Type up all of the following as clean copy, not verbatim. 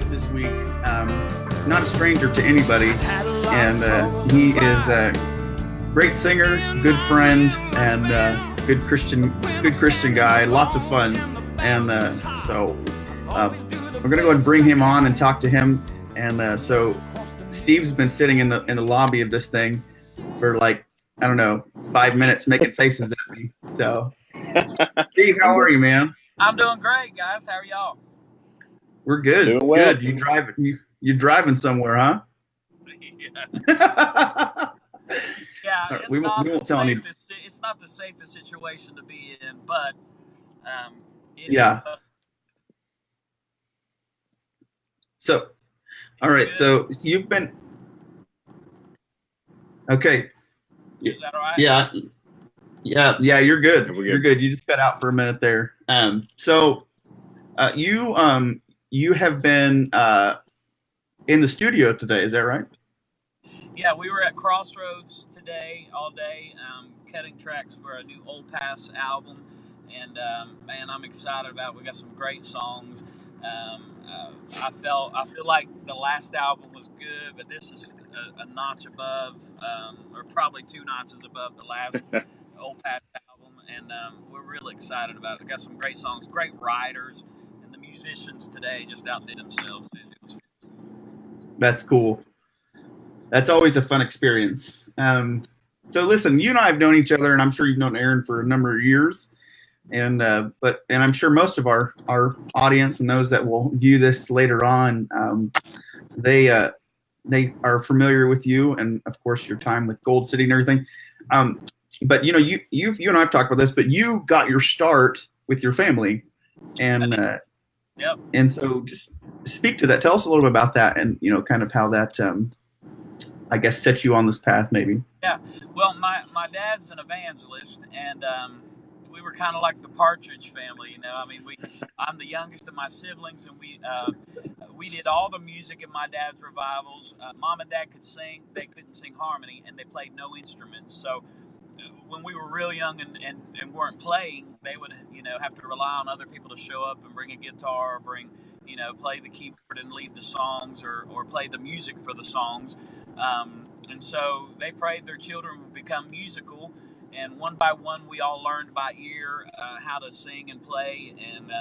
guest this week. He's not a stranger to anybody, and he is a great singer, good friend, and good Christian guy. Lots of fun, and so we're gonna go and bring him on and talk to him. And so Steve's been sitting in the lobby of this thing for like, I don't know, 5 minutes making faces at me. So Steve, how are you, man? I'm doing great, guys. How are y'all? We're good. Doing well. Good. You driving somewhere, huh? Yeah, we won't tell any. It's not the safest situation to be in, but yeah. So, all right. So you've been okay. Is that all right? Yeah. You're good. You're good. You just cut out for a minute there. So you have been in the studio today. Is that right? Yeah, we were at Crossroads today all day, cutting tracks for a new Old Pass album, and man, I'm excited about it. We got some great songs. I feel like the last album was good, but this is a notch above, or probably 2 notches above the last Old Pass album, and we're really excited about it. We got some great songs, great writers, and the musicians today just outdid themselves. That's cool. That's always a fun experience. So listen, you and I have known each other, and I'm sure you've known Aaron for a number of years. And I'm sure most of our audience and those that will view this later on, they are familiar with you, and of course your time with Gold City and everything. But you and I've talked about this, but you got your start with your family, and yep. And so just speak to that. Tell us a little bit about that, and kind of how that I guess set you on this path, maybe. Yeah. Well, my dad's an evangelist, and we were kind of like the Partridge Family, I mean, I'm the youngest of my siblings, and we did all the music in my dad's revivals. Mom and Dad could sing; they couldn't sing harmony, and they played no instruments. So when we were real young and weren't playing, they would have to rely on other people to show up and bring a guitar, or play the keyboard and lead the songs, or play the music for the songs. And so they prayed their children would become musical, and one by one we all learned by ear how to sing and play, and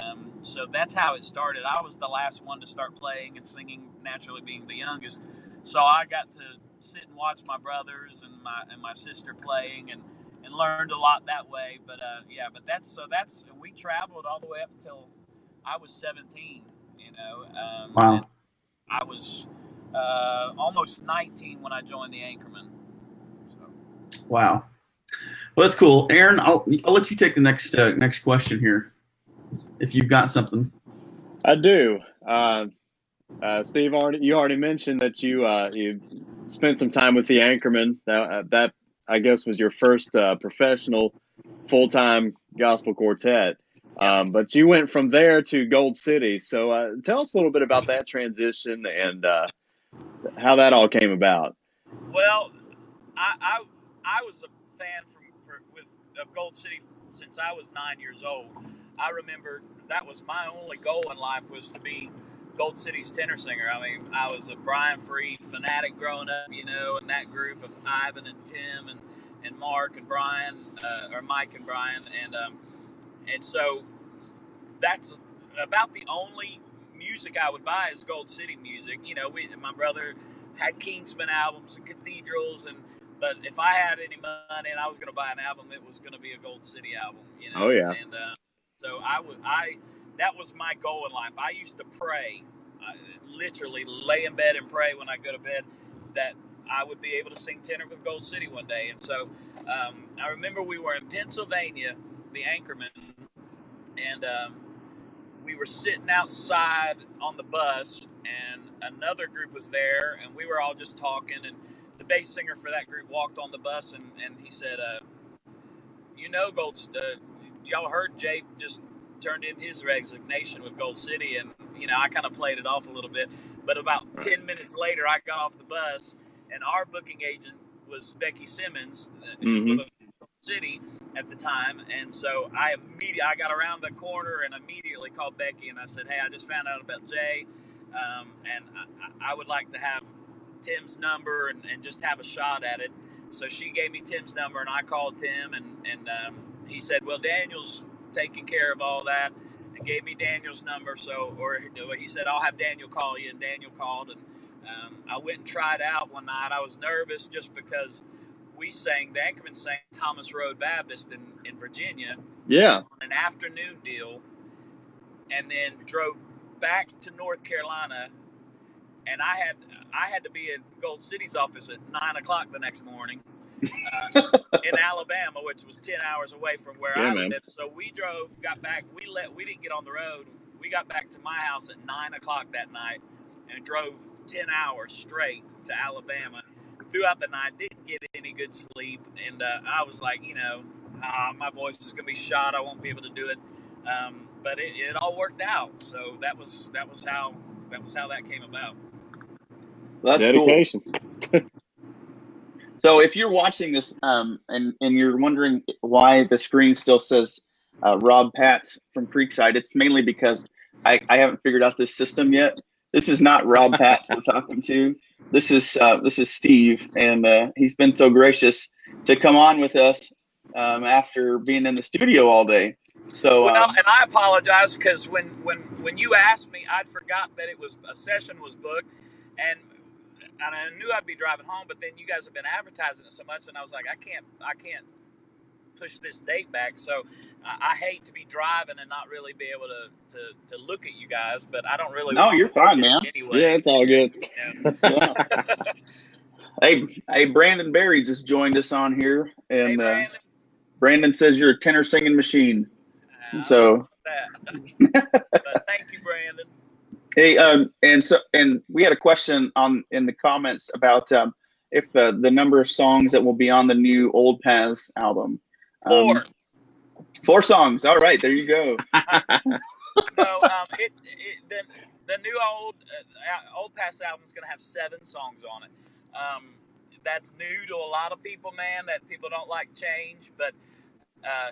so that's how it started. I was the last one to start playing and singing, naturally being the youngest, so I got to sit and watch my brothers and my sister playing, and learned a lot that way. But that's we traveled all the way up until I was 17. Wow. I was almost 19 when I joined the Anchorman. So. Wow. Well, that's cool. Aaron, I'll let you take the next question here, if you've got something. I do. Steve, you already mentioned that you spent some time with the Anchorman. That I guess was your first professional full-time gospel quartet. But you went from there to Gold City. So tell us a little bit about that transition and how that all came about. Well, I was a fan of Gold City since I was 9 years old. I remember that was my only goal in life, was to be Gold City's tenor singer. I mean, I was a Brian Free fanatic growing up, in that group of Ivan and Tim and Mark and Brian, or Mike and Brian, and so that's about the only music I would buy is Gold City music. My brother had Kingsman albums and Cathedrals, but if I had any money and I was going to buy an album, it was going to be a Gold City album. Oh yeah. And so that was my goal in life. I used to pray, literally lay in bed and pray when I go to bed, that I would be able to sing tenor with Gold City one day. And so I remember we were in Pennsylvania, the Anchorman, and we were sitting outside on the bus, and another group was there, and we were all just talking, and the bass singer for that group walked on the bus, and he said, y'all heard Jay just turned in his resignation with Gold City, and I kind of played it off a little bit, but about 10 minutes later I got off the bus, and our booking agent was Becky Simmons, Mm-hmm. City at the time, and so I got around the corner and immediately called Becky, and I said, hey, I just found out about Jay. and I would like to have Tim's number and just have a shot at it. So she gave me Tim's number, and I called Tim, and he said, well, Daniel's taking care of all that, and gave me Daniel's number. So, or he said, I'll have Daniel call you, and Daniel called, and I went and tried out one night. I was nervous just because the Anchorman sang Thomas Road Baptist in Virginia. Yeah. On an afternoon deal, and then drove back to North Carolina, and I had to be in Gold City's office at 9:00 the next morning in Alabama, which was 10 hours away from where I lived. So we got back. We didn't get on the road. We got back to my house at 9:00 that night and drove 10 hours straight to Alabama. Throughout the night, didn't get any good sleep, and I was like, my voice is going to be shot. I won't be able to do it. But it all worked out. So that was how that came about. That's dedication. Cool. So if you're watching this and you're wondering why the screen still says Rob Patz from Creekside, it's mainly because I haven't figured out this system yet. This is not Rob Patz we're talking to. This is Steve, and he's been so gracious to come on with us after being in the studio all day. So and I apologize because when you asked me, I'd forgot that a session was booked, and I knew I'd be driving home, but then you guys have been advertising it so much, and I was like, I can't push this date back. So I hate to be driving and not really be able to look at you guys, but I don't really. No, you're fine, man. Anyway, yeah, it's all good. Hey, Brandon Berry just joined us on here, and hey, Brandon says you're a tenor singing machine. So but thank you, Brandon. Hey, and we had a question in the comments about if the number of songs that will be on the new Old Paths album. 4. 4 songs. All right, there you go. No, the new Old Paths album is going to have 7 songs on it. That's new to a lot of people, man. That people don't like change, but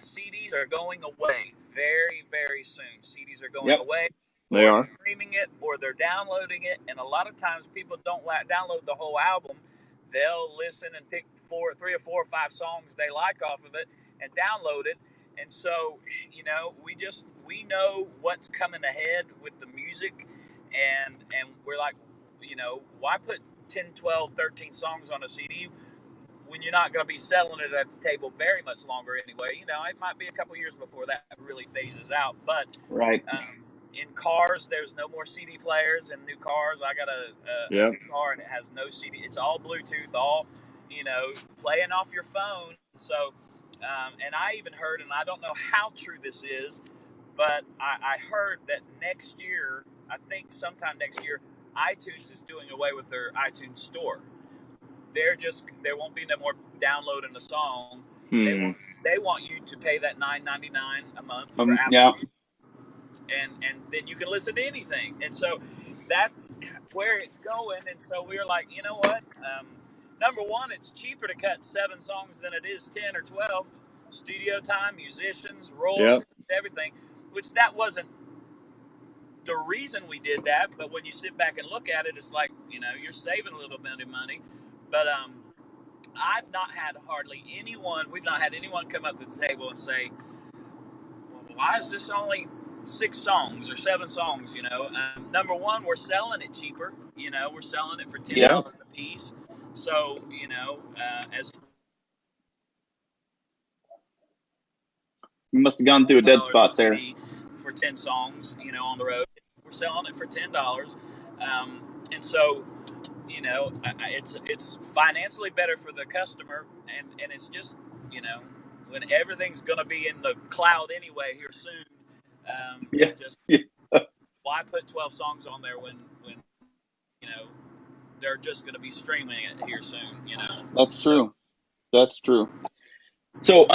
CDs are going away very, very soon. CDs are going away. They are streaming it, or they're downloading it, and a lot of times people don't download the whole album. They'll listen and pick 3 or 4 or 5 songs they like off of it and download it. And so, we know what's coming ahead with the music, and we're like, why put 10, 12, 13 songs on a CD when you're not going to be selling it at the table very much longer anyway? It might be a couple years before that really phases out, but right. In cars, there's no more CD players. In new cars, I got a new car and it has no CD. It's all Bluetooth, all playing off your phone. So, and I even heard, and I don't know how true this is, but I heard that next year, I think sometime next year, iTunes is doing away with their iTunes store. There won't be no more downloading a song. They want you to pay that $9.99 a month for Apple. Yeah. And then you can listen to anything. And so that's where it's going. And so we were like, you know what? Number one, it's cheaper to cut 7 songs than it is 10 or 12. Studio time, musicians, roles, everything. Which that wasn't the reason we did that. But when you sit back and look at it, it's like, you're saving a little bit of money. But I've not had we've not had anyone come up to the table and say, well, why is this only 6 songs or 7 songs? Number one, we're selling it cheaper. We're selling it for $10 a piece. So as you must have gone through a dead spot there. For 10 songs, on the road, we're selling it for $10, and so it's financially better for the customer, and it's just when everything's going to be in the cloud anyway here soon. Why put 12 songs on there when they're just going to be streaming it here soon? That's true. That's true. So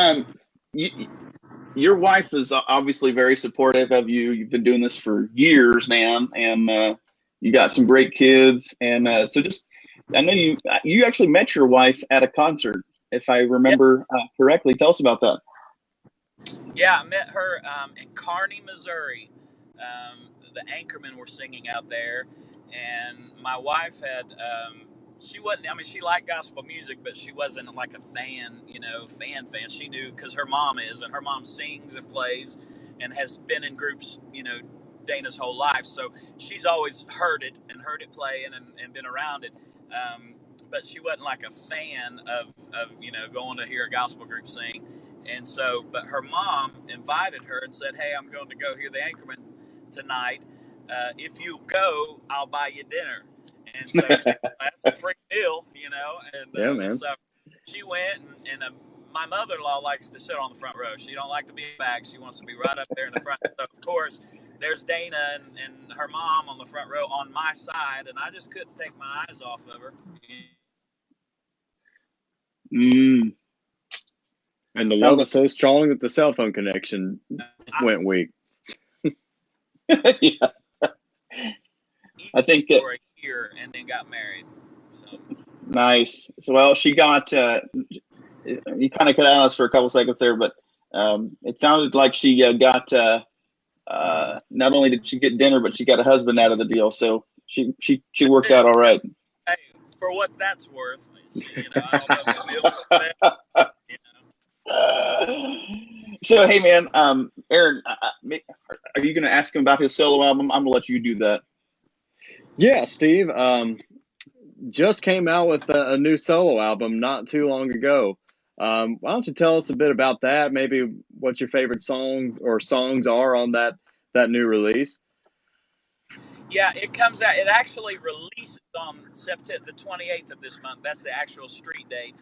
your wife is obviously very supportive of you. You've been doing this for years, man, and you got some great kids. And so I know you actually met your wife at a concert, if I remember correctly. Tell us about that. Yeah, I met her in Kearney, Missouri. The Anchormen were singing out there, and my wife had she wasn't, I mean, she liked gospel music, but she wasn't like a fan, fan. She knew because her mom is, and her mom sings and plays and has been in groups, Dana's whole life. So she's always heard it playing and been around it. But she wasn't like a fan of going to hear a gospel group sing. And so, but her mom invited her and said, "Hey, I'm going to go hear the Anchorman tonight. If you go, I'll buy you dinner." And so that's a free meal, And Yeah, man. so she went, and my mother-in-law likes to sit on the front row. She don't like to be back. She wants to be right up there in the front. So of course, there's Dana and her mom on the front row on my side, and I just couldn't take my eyes off of her. And the love was so strong that the cell phone connection went weak. Yeah. I think for a year and then got married. So nice. So well, she got you kind of cut out on us for a couple seconds there, but it sounded like she got not only did she get dinner, but she got a husband out of the deal. So she worked out all right. Hey, for what that's worth, I don't know if the meal was bad, So hey man, Aaron, are you going to ask him about his solo album? I'm going to let you do that. Yeah, Steve. Just came out with a new solo album not too long ago. Why don't you tell us a bit about that? Maybe what your favorite song or songs are on that new release? Yeah, it comes out. It actually releases on September the 28th of this month. That's the actual street date,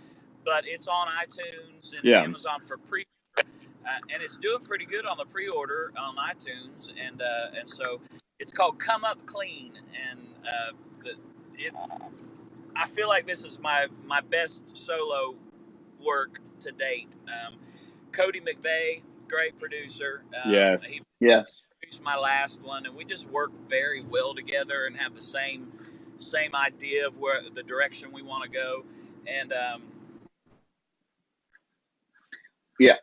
but it's on iTunes and Amazon for pre-order, and it's doing pretty good on the pre-order on iTunes, and so it's called "Come Up Clean," and I feel like this is my best solo work to date. Cody McVeigh, great producer. Yes. He produced my last one, and we just work very well together and have the same idea of where the direction we want to go. And yeah,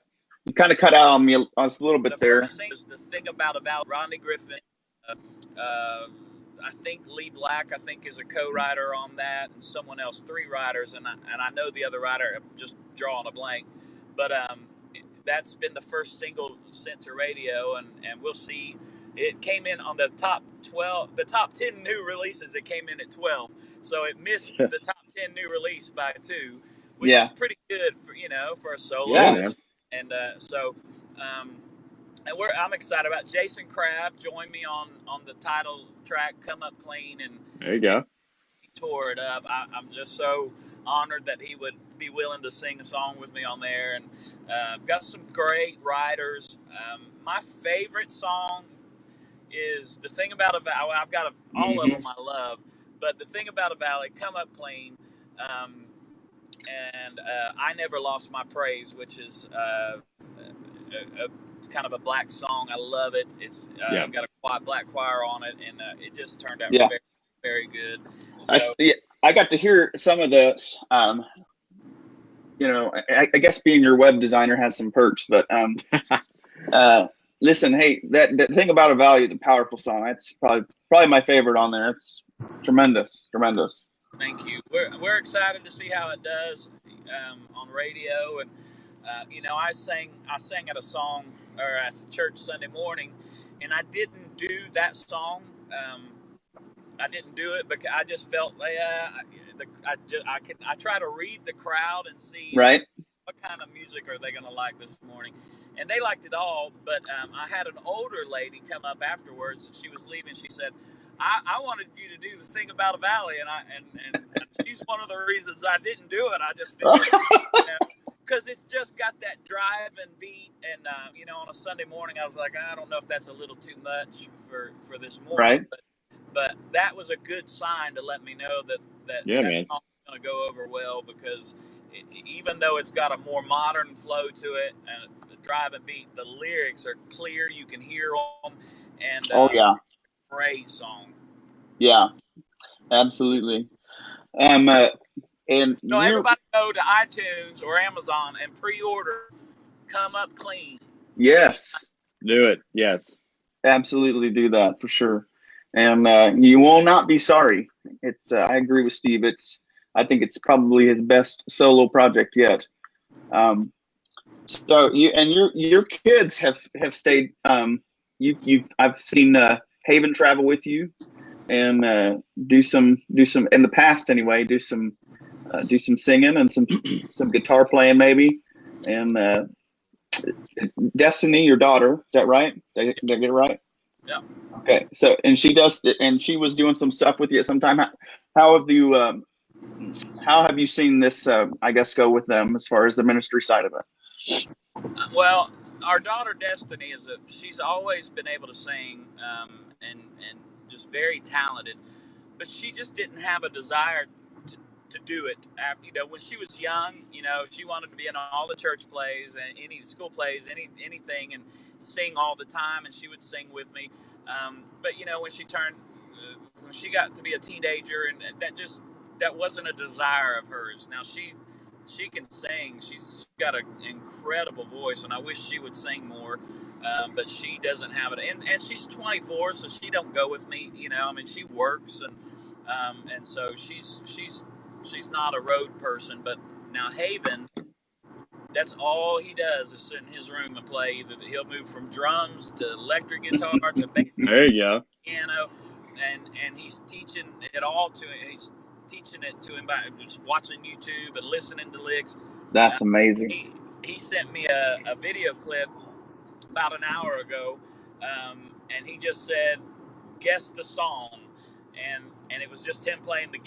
you kind of cut out on me a little bit there. First thing is The Thing About a Valley. Rodney Griffin, I think Lee Black, is a co-writer on that, and someone else, 3 writers, and I know the other writer. I'm just drawing a blank, but that's been the first single sent to radio, and we'll see. It came in on the top 12, the top 10 new releases. It came in at 12, so it missed the top 10 new release by 2, which is pretty good for a soloist. And so. And I'm excited about Jason Crabb joined me on the title track, "Come Up Clean," and there you go. He tore it up. I'm just so honored that he would be willing to sing a song with me on there, and I've got some great writers. My favorite song is "The Thing About a Valley." I've got all of them I love, but "The Thing About a Valley," "Come Up Clean," and "I Never Lost My Praise," which is kind of a black song. I love it. It's got a black choir on it, and it just turned out very, very good. So, I got to hear some of the, I guess being your web designer has some perks, but listen, hey, that Thing About a Valley is a powerful song. It's probably my favorite on there. It's tremendous. Thank you. We're excited to see how it does on radio, and I sang at a song or at church Sunday morning, and I didn't do that song. I didn't do it because I just felt I try to read the crowd and see what kind of music are they going to like this morning, and they liked it all. But I had an older lady come up afterwards, and she was leaving. She said, I wanted you to do "The Thing About a Valley," and she's one of the reasons I didn't do it. I just figured, because it's just got that drive and beat, and on a Sunday morning, I was like, I don't know if that's a little too much for this morning, but that was a good sign to let me know that that's not going to go over well, because even though it's got a more modern flow to it and the drive and beat, the lyrics are clear. You can hear them, and great song. Yeah, absolutely. And so everybody go to iTunes or Amazon and pre-order "Come Up Clean." Yes, do it. Yes, absolutely, do that for sure. and you will not be sorry. It's I agree with Steve. I think it's probably his best solo project yet. So your kids have stayed. I've seen Haven travel with you and do some in the past anyway. Do some singing and some guitar playing maybe. And Destiny, your daughter, is that right? Did I get it right? Yeah. Okay. So and she was doing some stuff with you at some time. How have you how have you seen this? I guess go with them as far as the ministry side of it. Well, our daughter Destiny she's always been able to sing, and just very talented, but she just didn't have a desire to do it. When she was young, she wanted to be in all the church plays and any school plays, anything, and sing all the time, and she would sing with me. But when she got to be a teenager, and that wasn't a desire of hers. Now she can sing. She's got an incredible voice, and I wish she would sing more. But she doesn't have it, and she's 24, so she don't go with me. She works, and so she's not a road person. But now Haven, that's all he does is sit in his room and play. Either he'll move from drums to electric guitar to bass guitar, there you go, piano, and he's teaching it all to him. He's teaching it to him by just watching YouTube and listening to licks. That's amazing. He sent me a video clip about an hour ago, and he just said, "Guess the song," and it was just him playing the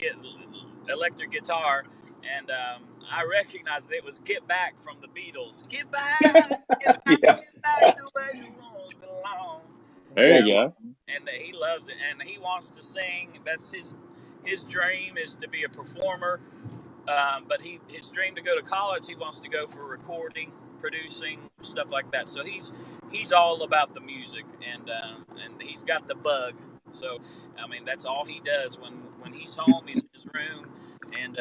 electric guitar, and I recognized it was "Get Back" from the Beatles. Get back, get back, Yeah. get back to where you once belong. there you go. And he loves it, and he wants to sing. That's his dream is to be a performer. But his dream to go to college, he wants to go for recording, producing, stuff like that. So he's all about the music, and he's got the bug. So that's all he does when he's home. He's in his room and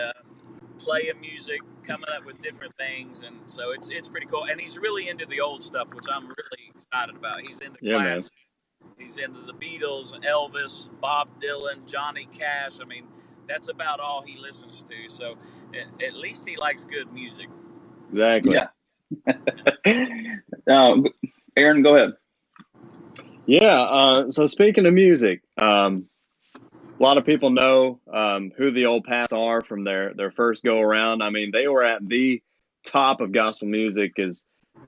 playing music, coming up with different things, and so it's pretty cool. And he's really into the old stuff, which I'm really excited about. He's into classics. He's into the Beatles, Elvis, Bob Dylan, Johnny Cash. That's about all he listens to. So at least he likes good music. Exactly. Yeah. Aaron, go ahead. Yeah. So speaking of music, a lot of people know who the Old Pats are from their first go around. They were at the top of gospel music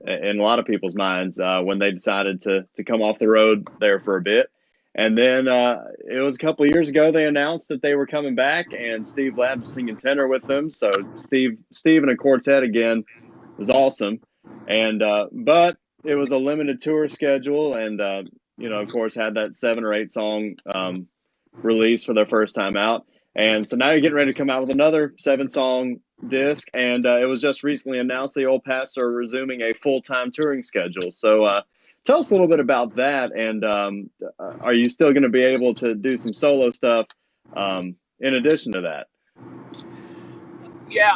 in a lot of people's minds when they decided to come off the road there for a bit. And then it was a couple of years ago they announced that they were coming back, and Steve Ladd was singing tenor with them. So Steve and a quartet again was awesome. And but it was a limited tour schedule, and of course had that 7 or 8 song release for their first time out. And so now you're getting ready to come out with another 7-song disc, and it was just recently announced the Old Pats are resuming a full-time touring schedule. So tell us a little bit about that, and are you still going to be able to do some solo stuff in addition to that? Yeah,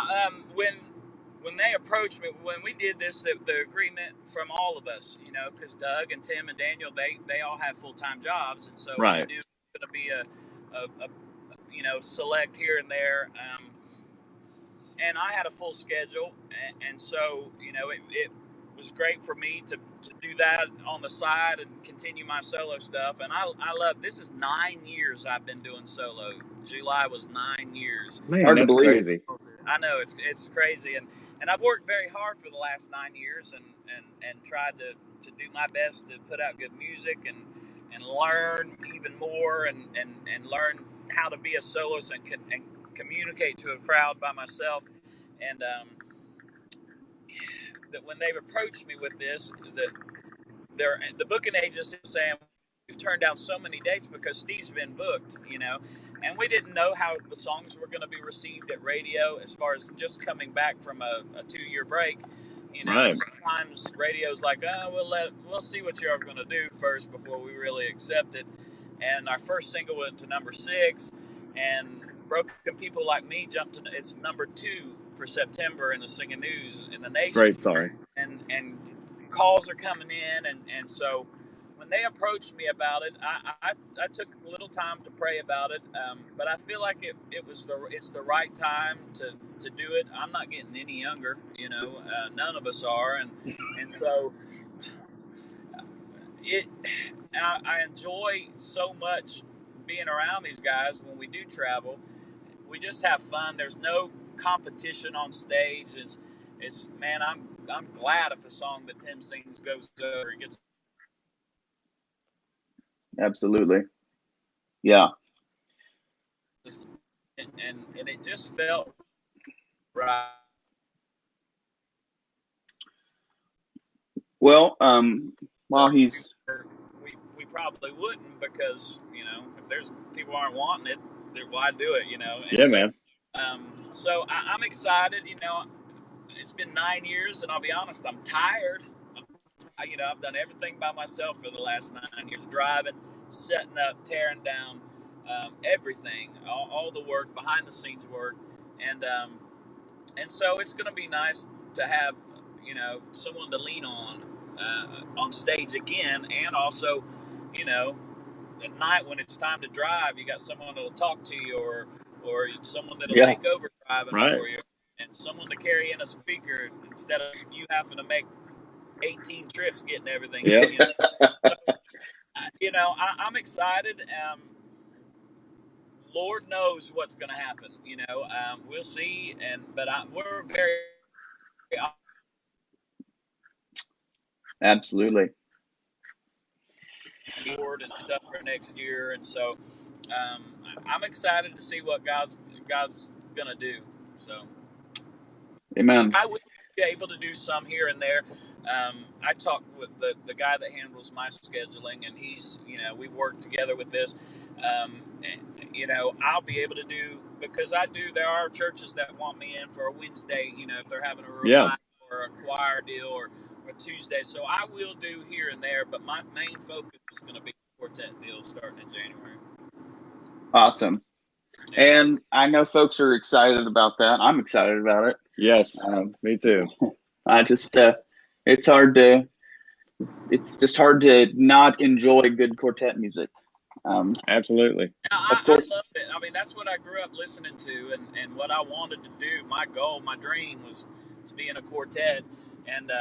when they approached me, when we did this, the agreement from all of us, because Doug and Tim and Daniel, they all have full-time jobs, and so right. we knew it was going to be a select here and there. And I had a full schedule, and so it was great for me to do that on the side and continue my solo stuff. And I love, this is 9 years I've been doing solo. July was 9 years. Man, hard to that's believe. Crazy. I know it's crazy, and I've worked very hard for the last 9 years and tried to do my best to put out good music and learn even more and learn how to be a soloist and communicate to a crowd by myself. And that when they've approached me with this, the booking agency is saying we've turned down so many dates because Steve's been booked, and we didn't know how the songs were going to be received at radio as far as just coming back from a 2-year break. Right. Sometimes radio's like, we'll see what you're going to do first before we really accept it. And our first single went to number 6, and Broken People Like Me jumped to it's number 2 for September in the Singing News in the nation. Great song. And calls are coming in, and so when they approached me about it, I took a little time to pray about it, but I feel like it's the right time to do it. I'm not getting any younger, you know, none of us are, and so I enjoy so much being around these guys when we do travel. We just have fun. There's no competition on stage. It's man, I'm glad if a song that Tim sings goes over. It gets Absolutely. Yeah. and it just felt right. Well, while he's We probably wouldn't, because you know, if there's people aren't wanting it, why do it? You know. And Yeah, so, man. So I'm excited. You know, it's been 9 years, and I'll be honest, I'm tired. You know, I've done everything by myself for the last 9 years: driving, setting up, tearing down, everything, all the work, behind the scenes work, and so it's going to be nice to have, you know, someone to lean on stage again, and also, you know, at night when it's time to drive, you got someone that'll talk to you, or someone that'll take over driving for you, and someone to carry in a speaker instead of you having to make 18 trips getting everything. Yeah. You know, so, you know, I'm excited. Lord knows what's going to happen. You know, we'll see. But we're very absolutely. board and stuff for next year, and so I'm excited to see what God's gonna do. So, Amen. I will be able to do some here and there. I talked with the guy that handles my scheduling, and he's, you know, we've worked together with this. And, you know, I'll be able to do, because there are churches that want me in for a Wednesday, you know, if they're having a revival or a choir deal, or Tuesday. So I will do here and there, but my main focus is going to be quartet deal starting in January. Awesome. And I know folks are excited about that. I'm excited about it. Yes, me too. I just, it's just hard to not enjoy good quartet music. Absolutely. I love it. I mean, that's what I grew up listening to, and what I wanted to do. My goal, my dream was to be in a quartet. And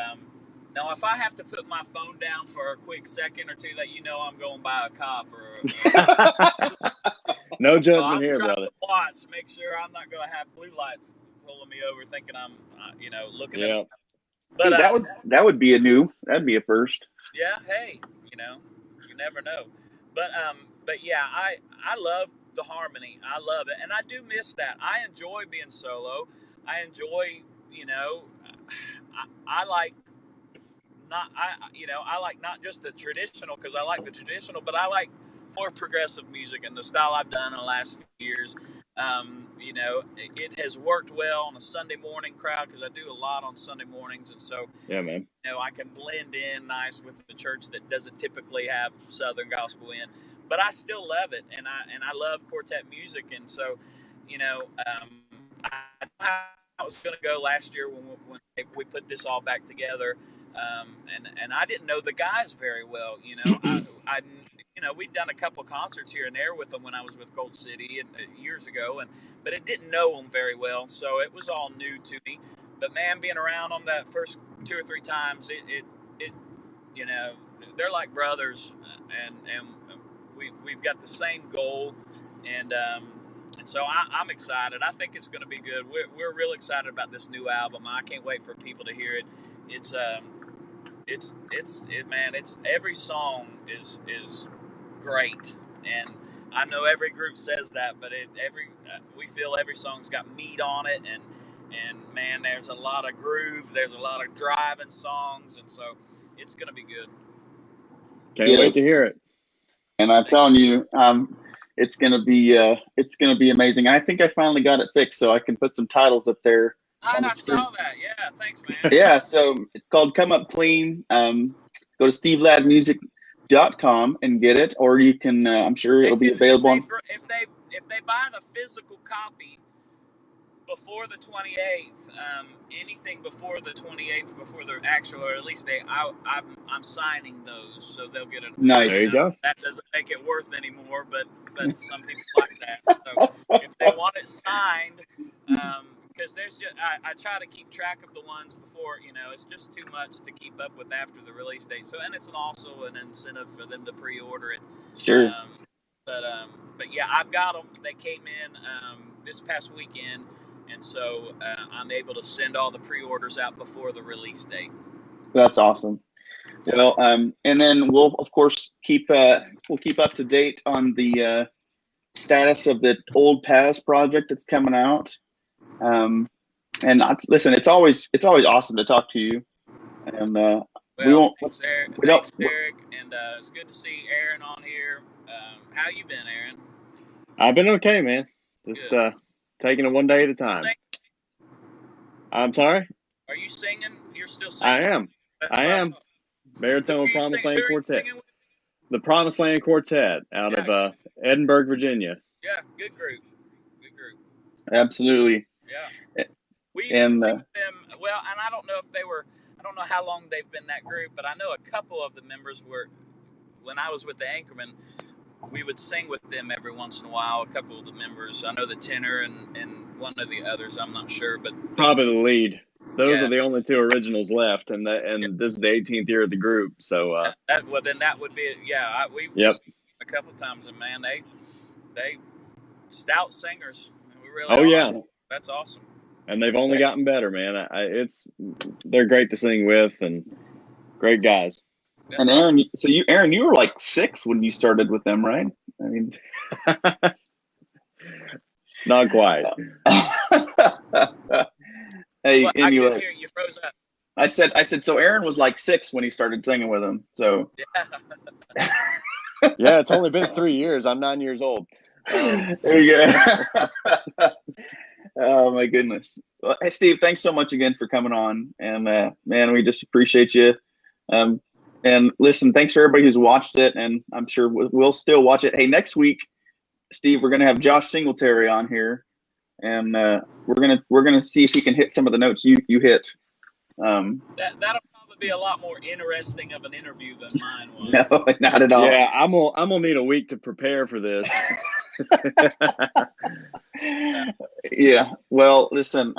now, if I have to put my phone down for a quick second or two, that, you know, I'm going to buy a cop no judgment here, brother. To watch, make sure I'm not going to have blue lights pulling me over, thinking I'm, you know, looking at. But that would be that'd be a first. Yeah. Hey, you know, you never know. But yeah, I love the harmony. I love it, and I do miss that. I enjoy being solo. I enjoy, you know, I like not just the traditional, because I like the traditional, but I like more progressive music, and the style I've done in the last few years. You know, it has worked well on a Sunday morning crowd, because I do a lot on Sunday mornings, and so yeah, man. You know, I can blend in nice with the church that doesn't typically have Southern gospel in, but I still love it, and I love quartet music, and so, you know, I don't know how it was going to go last year when we put this all back together, and I didn't know the guys very well, you know. I you know, we'd done a couple concerts here and there with them when I was with Cold City years ago, but it didn't know them very well, so it was all new to me. But man, being around them that first 2 or 3 times, it you know, they're like brothers, and we've got the same goal, and so I'm excited. I think it's going to be good. We're real excited about this new album. I can't wait for people to hear it. It's man, it's every song is great, and I know every group says that, but we feel every song's got meat on it, and man, there's a lot of groove, there's a lot of driving songs, and so it's going to be good. Can't wait to hear it. And I'm telling you, it's going to be amazing. I think I finally got it fixed, so I can put some titles up there. I saw that. Yeah, thanks, man. Yeah, so it's called Come Up Clean. Go to steveladmusic.com and get it, or you can, I'm sure it'll be available. If they buy the physical copy before the 28th, anything before the 28th, before the actual release date, I'm signing those, so they'll get a Nice. There you go. That doesn't make it worth anymore, but some people like that. So if they want it signed, because there's just I try to keep track of the ones before, it's just too much to keep up with after the release date. So, and it's also an incentive for them to pre-order it. Sure. But yeah, I've got them. They came in this past weekend, and so I'm able to send all the pre-orders out before the release date. That's awesome. Well, and then we'll of course keep up to date on the status of the Old Paths project that's coming out. And listen, it's always awesome to talk to you. And thanks, Eric. And it's good to see Aaron on here. How you been, Aaron? I've been okay, man. Just taking it one day at a time. I'm sorry? Are you singing? You're still singing? I am. Baritone Promised Land Quartet. The Promised Land Quartet out of Edinburgh, Virginia. Yeah, good group. Absolutely. Yeah. We used to sing with them. Well, and I don't know how long they've been that group, but I know a couple of the members were, when I was with the Anchorman, we would sing with them every once in a while. A couple of the members, I know the tenor and one of the others, I'm not sure, but probably the lead. Those are the only two originals left, and this is the 18th year of the group. So then that would be we a couple of times, and man, they stout singers. We really are. That's awesome. And they've only gotten better, man. They're great to sing with, and great guys. And Aaron, Aaron, you were like 6 when you started with them, right? I mean, not quite. Hey, well, anyway, I couldn't hear you. Froze up. I said. So Aaron was like 6 when he started singing with them. So yeah, it's only been 3 years. I'm 9 years old. There you go. Oh my goodness. Well, hey Steve, thanks so much again for coming on, and man, we just appreciate you. And listen, thanks for everybody who's watched it, and I'm sure we'll still watch it. Hey, next week, Steve, we're gonna have Josh Singletary on here, and we're gonna see if he can hit some of the notes you hit. That'll probably be a lot more interesting of an interview than mine was. No, not at all. Yeah, I'm gonna need a week to prepare for this. Yeah. Well, listen,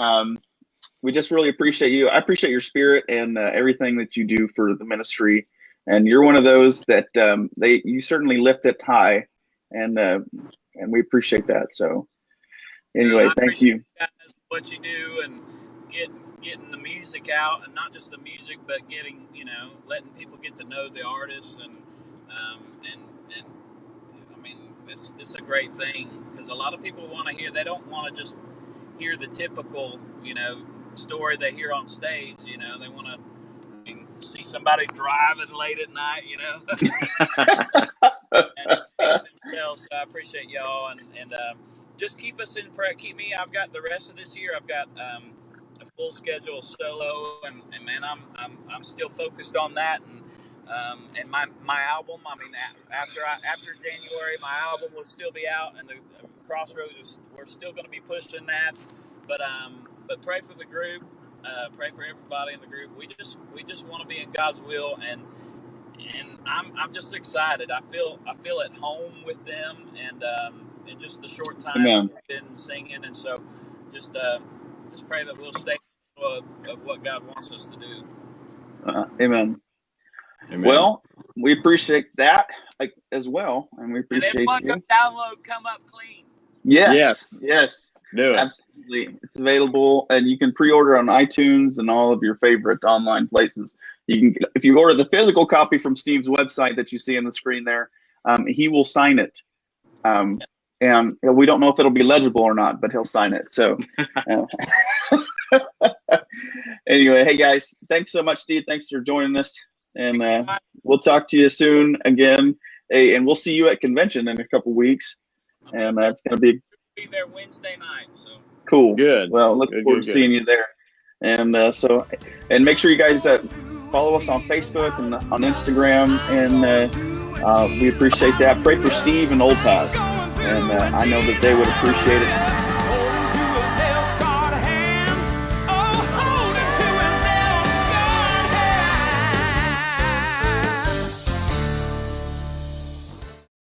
we just really appreciate you. I appreciate your spirit and everything that you do for the ministry. And you're one of those that you certainly lift it high, and we appreciate that. So anyway, thank you. Guys, what you do and getting the music out, and not just the music, but getting, letting people get to know the artists, and I mean, this is a great thing, because a lot of people want to hear. They don't want to just hear the typical, story they hear on stage. They want to see somebody driving late at night. So I appreciate y'all, and just keep us in prayer. Keep me. I've got the rest of this year. I've got a full schedule of solo, and man, I'm still focused on that, and my album. I mean, after January, my album will still be out, and the Crossroads we're still going to be pushing that. But pray for the group. Pray for everybody in the group. We just want to be in God's will, and I'm just excited. I feel at home with them, and in just the short time we've been singing, and so just pray that we'll stay of what God wants us to do. Amen. Well, we appreciate that as well, and we appreciate and everyone you. Go download Come Up Clean. Yes. Do it. Absolutely. It's available, and you can pre-order on iTunes and all of your favorite online places. If you order the physical copy from Steve's website that you see on the screen there, he will sign it. And we don't know if it'll be legible or not, but he'll sign it. So anyway, hey guys, thanks so much, Steve. Thanks for joining us. And we'll talk to you soon again. Hey, and we'll see you at convention in a couple weeks. And that's going to be there Wednesday night. So cool. Good. Well, look forward to seeing you there. And and make sure you guys follow us on Facebook and on Instagram. And we appreciate that. Pray for Steve and Old Paths. And I know that they would appreciate it.